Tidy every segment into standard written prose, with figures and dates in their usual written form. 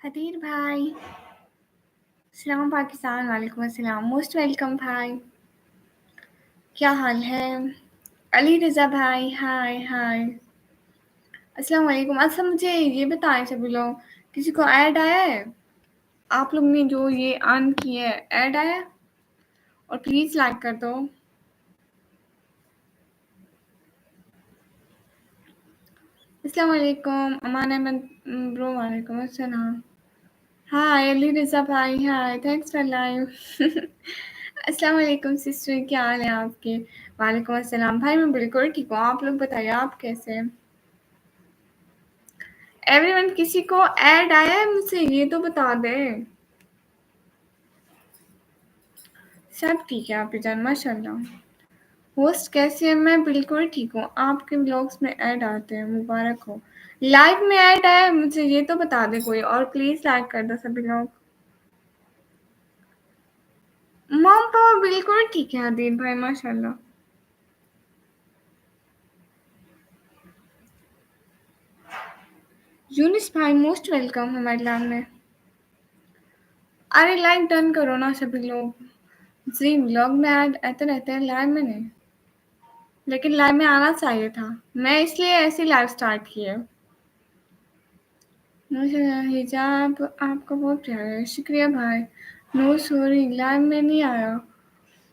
हदीर भाई, सलाम पाकिस्तान। वालेकुम अस्सलाम। मोस्ट वेलकम भाई। क्या हाल है? अली रज़ा भाई, हाय हाय। अस्सलाम वालेकुम। अच्छा मुझे ये बताएं सभी लोग, किसी को ऐड आया है? आप लोग ने जो ये ऑन की है, ऐड आया है? और प्लीज़ लाइक कर दो। अस्सलाम वालेकुम अमान अहमद ब्रो, वालेकुम अस्सलाम। हाय अली रज़ा भाई, हाय, थैंक्स फॉर लाइव। अस्सलाम वालेकुम सिस्टर, क्या हाल है आपके? वालेकुम अस्सलाम भाई, मैं बिल्कुल ठीक हूँ। आप लोग बताइए, आप कैसे हैं? एवरीवन, किसी को ऐड आया है मुझसे ये तो बता दें। सब ठीक है आप जान, माशाल्लाह। होस्ट कैसे हैं? मैं बिल्कुल ठीक हूँ। आपके ब्लॉग्स में ऐड आते हैं, मुबारक हो। लाइव में ऐड आया है मुझे ये तो बता दे कोई, और प्लीज लाइक कर दो सभी लोग। मॉम पापा बिल्कुल ठीक है अदील भाई, माशाल्लाह। यूनिस भाई मोस्ट वेलकम हमारे लैब में। अरे लाइक डन करो ना सभी लोग। जी ब्लॉग में ऐड आते रहते हैं, लाइव में नहीं। लेकिन लाइव में आना चाहिए था, मैं इसलिए ऐसी लाइव स्टार्ट की है। मुझे हिजाब आपका बहुत प्यारा है, शुक्रिया भाई। नो सॉरी, लाइव में नहीं आया,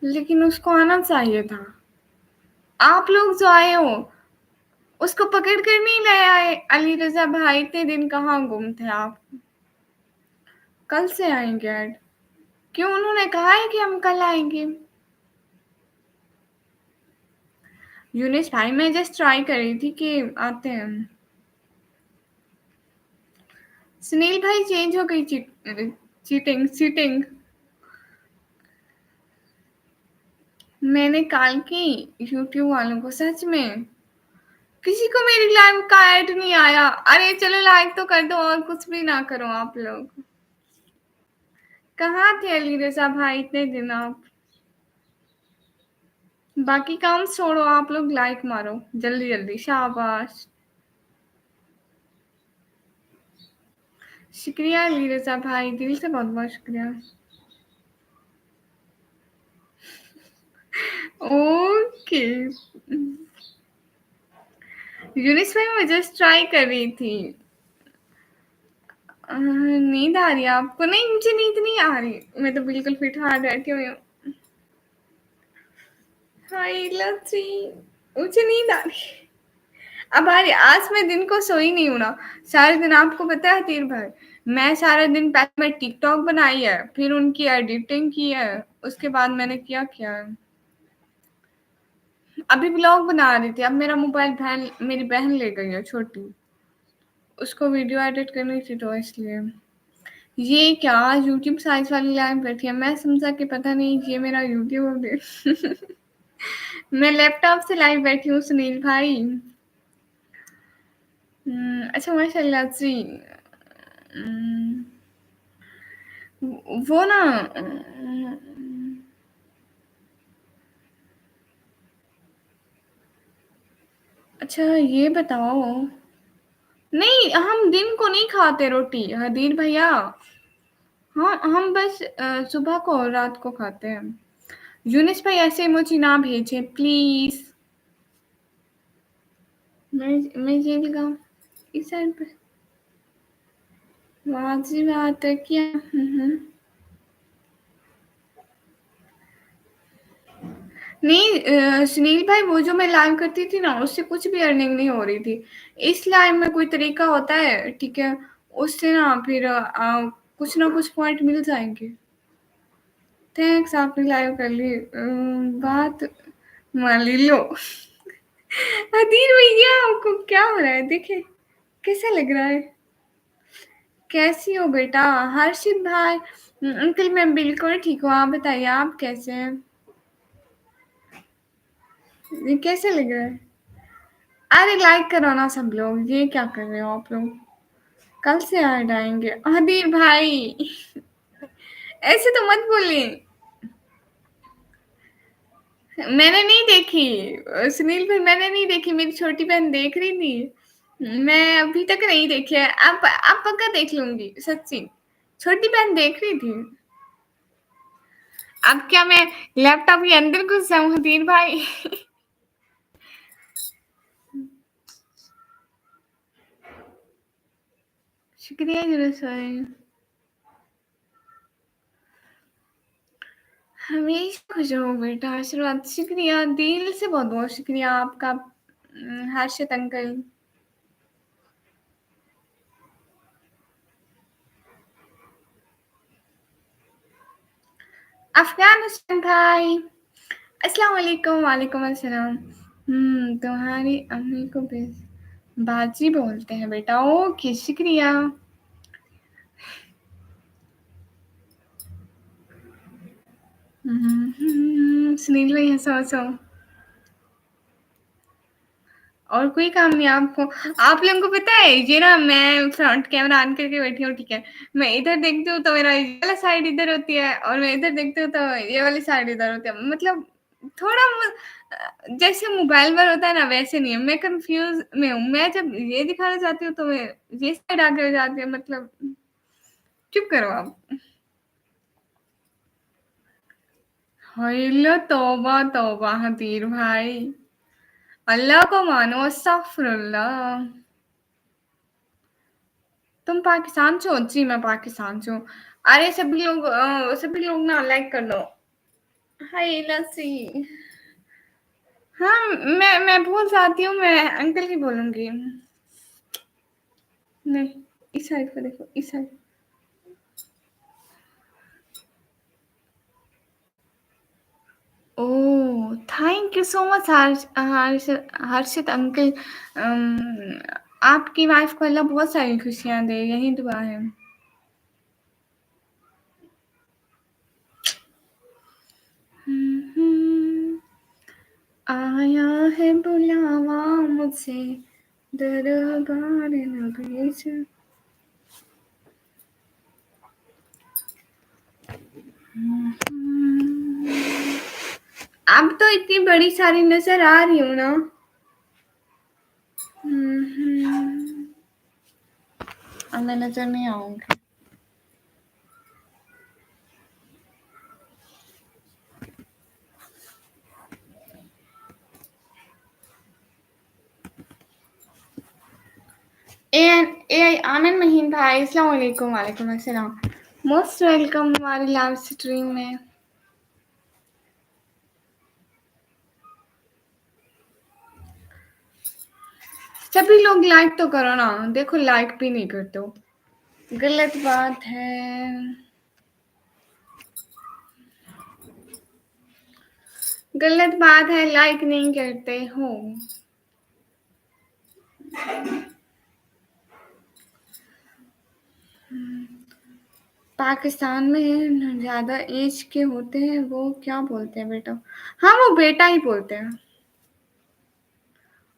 लेकिन उसको आना चाहिए था। आप लोग जो आए हो उसको पकड़ कर नहीं ले आए। अली रजा भाई, इतने दिन कहाँ गुम थे आप? कल से आएंगे ऐड? क्यों, उन्होंने कहा है कि हम कल आएंगे? यूनिस भाई मैं जस्ट ट्राई कर रही थी कि आते हैं। सुनील भाई चेंज हो गई चीटिंग चीटिंग। मैंने कॉल की यूट्यूब वालों को, सच में किसी को मेरी लाइव का ऐड नहीं आया। अरे चलो लाइक तो कर दो, और कुछ भी ना करो आप लोग। कहाँ थे अली रजा भाई इतने दिन आप? बाकी काम छोड़ो, आप लोग लाइक मारो जल्दी जल्दी, शाबाश। शुक्रिया अली रजा भाई, दिल से बहुत बहुत शुक्रिया। ओके यूनिस भाई, मैं जस्ट ट्राई कर रही थी। नींद आ रही है आपको? नहीं, मुझे नींद नहीं आ रही, मैं तो बिल्कुल फिट हार्ट बैठी हुई हूँ। हाय लच्छी, मुझे नींद आ रही है। अब आ रही, आज मैं दिन को सोई नहीं हूँ ना सारे दिन। आपको पता है तीर भाई, मैं सारा दिन पहले मैं टिकटॉक बनाई है, फिर उनकी एडिटिंग की है, उसके बाद मैंने क्या किया है, अभी ब्लॉग बना रही थी। अब मेरा मोबाइल मेरी बहन ले गई है छोटी, उसको वीडियो एडिट करनी थी तो इसलिए। ये क्या यूट्यूब साइज वाली लाइव बैठी है? मैं समझा कि पता नहीं ये मेरा यूट्यूब मैं लैपटॉप से लाइव बैठी हूँ सुनील भाई। अच्छा माशाल्लाह जी। हम्म, वो ना अच्छा ये बताओ। नहीं, हम दिन को नहीं खाते रोटी हदीर भैया। हाँ हम बस सुबह को और रात को खाते हैं। यूनिस भाई ऐसे इमोजी ना भेजे प्लीज। मैं ये लगाऊं इस साइड पे? वाजी बात है क्या? नहीं सुनील भाई, वो जो मैं लाइव करती थी ना उससे कुछ भी अर्निंग नहीं हो रही थी। इस लाइव में कोई तरीका होता है, ठीक है, उससे ना फिर कुछ ना कुछ पॉइंट मिल जाएंगे। थैंक्स, आपने लाइव कर ली, बात मान ली लो। अधीर भैया आपको क्या हो रहा है? देखे कैसा लग रहा है? कैसी हो बेटा? हर्षित भाई, अंकल मैं बिल्कुल ठीक हूँ, आप बताइए आप कैसे हैं? ये कैसे लग रहा है? अरे लाइक करो ना सब लोग, ये क्या कर रहे हो आप लोग? कल से ऐड आएंगे हदीर भाई। ऐसे तो मत बोलिए। मैंने नहीं देखी सुनील भाई, मैंने नहीं देखी, मेरी छोटी बहन देख रही थी। मैं अभी तक नहीं देखी है। अब पक्का देख लूँगी, सच्ची। छोटी बहन देख रही थी। अब क्या मैं लैपटॉप के अंदर घुस जाऊँ हदीर भाई? शुक्रिया ज़रूर। हमेशा खुश रहो बेटा, आशीर्वाद। शुक्रिया, दिल से बहुत-बहुत शुक्रिया आपका हर्षित अंकल। अफ़गानिस्तान भाई, अस्सलाम वालेकुम। वालेकुम अस्सलाम। तुम्हारी अम्मी को बाजी बोलते हैं बेटा। ओके, शुक्रिया। सुनील भाई हँसो-हँसो। और कोई काम नहीं आपको। आप लोगों को पता है, ये ना मैं फ्रंट कैमरा ऑन करके बैठी हूँ, ठीक है? मैं इधर देखती हूँ तो मेरा ये वाला साइड इधर होती है और मैं इधर देखती हूँ तो ये वाली साइड इधर होती है। मतलब थोड़ा जैसे मोबाइल पर होता है ना, वैसे नहीं है। मैं कन्फ्यूज़ में हूँ। मैं जब ये दिखाना चाहती हूँ तो मैं ये साइड आगे हो जाती है। मतलब चुप करो आप। हाय तौबा तौबा हदीर भाई। अल्लाह को मानो, अस्तगफिरुल्लाह। तुम पाकिस्तान से हो? जी, मैं पाकिस्तान से हूँ। अरे सभी लोग ना लाइक कर दो। हाय लस्सी। हाँ, मैं भूल जाती हूँ, मैं अंकल ही बोलूँगी। नहीं, इस साइड को देखो, इस side. Oh! Thank you so much Harshit uncle. आपकी वाइफ़ को अल्लाह बहुत सारी खुशियाँ दे, यही दुआ है। हुँ, हुँ। आया है बुलावा मुझसे दरबार नबी से। अब तो इतनी बड़ी सारी नज़र आ रही हूँ ना। अब मैं नज़र नहीं आऊँगी। ए आमिन महीन भाई, अस्सलाम वालेकुम। वालेकुम अस्सलाम। मोस्ट वेलकम हमारी लाइव स्ट्रीम में। सभी लोग लाइक तो करो ना। देखो लाइक भी नहीं करते हो, गलत बात है। गलत बात है, लाइक नहीं करते हो। पाकिस्तान में ज़्यादा एज के होते हैं, वो क्या बोलते हैं बेटा? हाँ, वो बेटा ही बोलते हैं।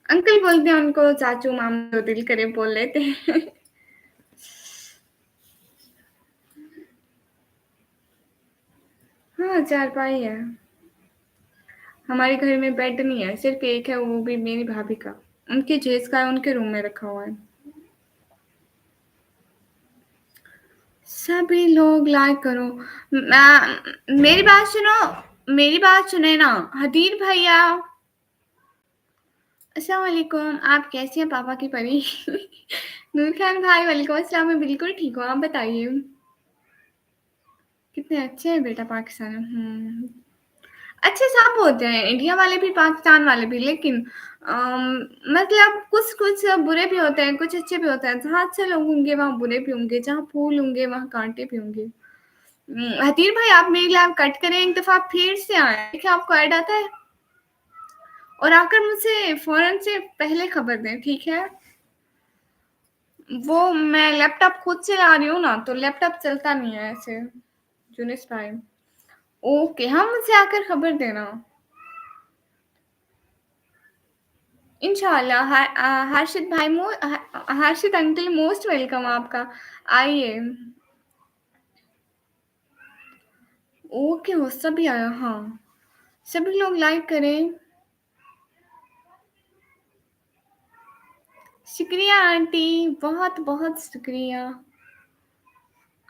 अंकल बोलते हैं उनको, चाचू मामा जो दिल करे बोल लेते हैं। हाँ, चारपाई है। हमारे घर में बेड नहीं है, सिर्फ एक है, वो भी मेरी भाभी का। उनकी जेज का है, उनके रूम में रखा हुआ है। सभी लोग लाइक करो। मेरी बात सुनो। मेरी बात सुने ना हदीर भैया। अस्सलाम वालेकुम। आप कैसी हैं पापा की परी? नूर खान भाई वालेकुम अस्सलाम। मैं बिल्कुल ठीक हूँ, आप बताइए। कितने अच्छे हैं बेटा पाकिस्तान में। अच्छे सब होते हैं, इंडिया वाले भी पाकिस्तान वाले भी, लेकिन मतलब कुछ कुछ बुरे भी होते हैं, कुछ अच्छे भी होते हैं। जहाँ अच्छे लोग होंगे वहाँ बुरे भी होंगे, जहाँ फूल होंगे वहाँ कांटे भी होंगे। हतीर भाई, आप मेरी लाइव कट करें, एक दफा फिर से आए, देखिए आपको ऐड आता है और आकर मुझसे फौरन से पहले खबर दें, ठीक है? वो मैं लैपटॉप खुद चला रही हूँ ना, तो लैपटॉप चलता नहीं है ऐसे। यूनिस भाई, ओके, हाँ, मुझसे आकर खबर देना। इंशाल्लाह। हर्षित भाई हर्षित अंकल मोस्ट वेलकम आपका। आइए। ओके, हो सभी आया। हाँ, सभी लोग लाइक करें। शुक्रिया आंटी, बहुत-बहुत शुक्रिया।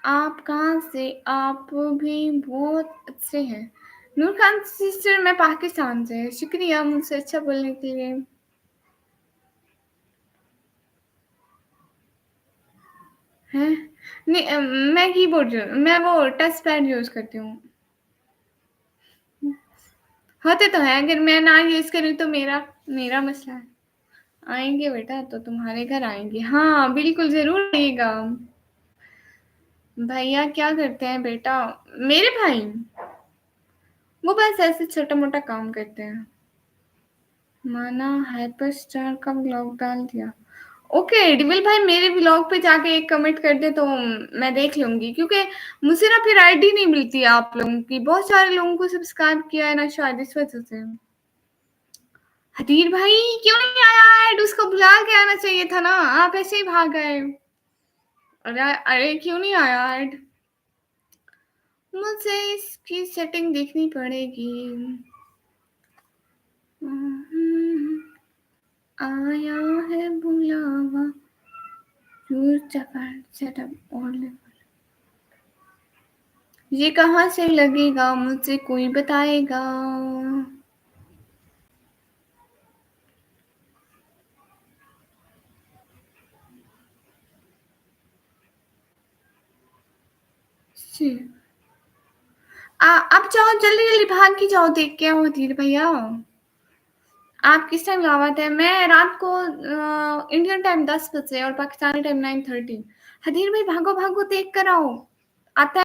आप कहाँ से? आप भी बहुत अच्छे हैं। नूर खान सिस्टर मैं पाकिस्तान से। शुक्रिया मुझसे अच्छा बोलने के लिए। हैं? नहीं मैं कीबोर्ड मैं वो टच पैड यूज़ करती हूँ। होते तो हैं, अगर मैं ना यूज़ करूँ तो मेरा मेरा मसला है। आएँगे बेटा तो तुम्हारे घर आएँगे। हाँ, बिल्कुल ज़रूर आइएगा। भैया क्या करते हैं बेटा? मेरे भाई? वो बस ऐसे छोटा-मोटा काम करते हैं। माना हाइपरस्टार का व्लॉग डाल दिया। ओके, डिविल भाई मेरे व्लॉग पे जाके एक कमेंट कर दे तो मैं देख लूँगी क्योंकि मुझे ना फिर आईडी नहीं मिलती है आप लोगों की। बहुत सारे लोगों को सब्सक्राइब किया है ना शायद इस वजह से। हदीर भाई क्यों नहीं आया ऐड? उसको बुला के आना चाहिए था ना, आप ऐसे ही भाग गए। अरे अरे क्यों नहीं आया ऐड? मुझे इसकी सेटिंग देखनी पड़ेगी। आया है बुलावा सेटअप और ये कहाँ से लगेगा मुझे कोई बताएगा। आप जाओ जल्दी जल्दी भाग के जाओ देख के आओ धीर भैया। आप किस टाइम लावाते हैं? मैं रात को इंडियन टाइम 10 बजे और पाकिस्तानी टाइम 9:30। हदीर भाई भागो भागो देख कर आओ। आता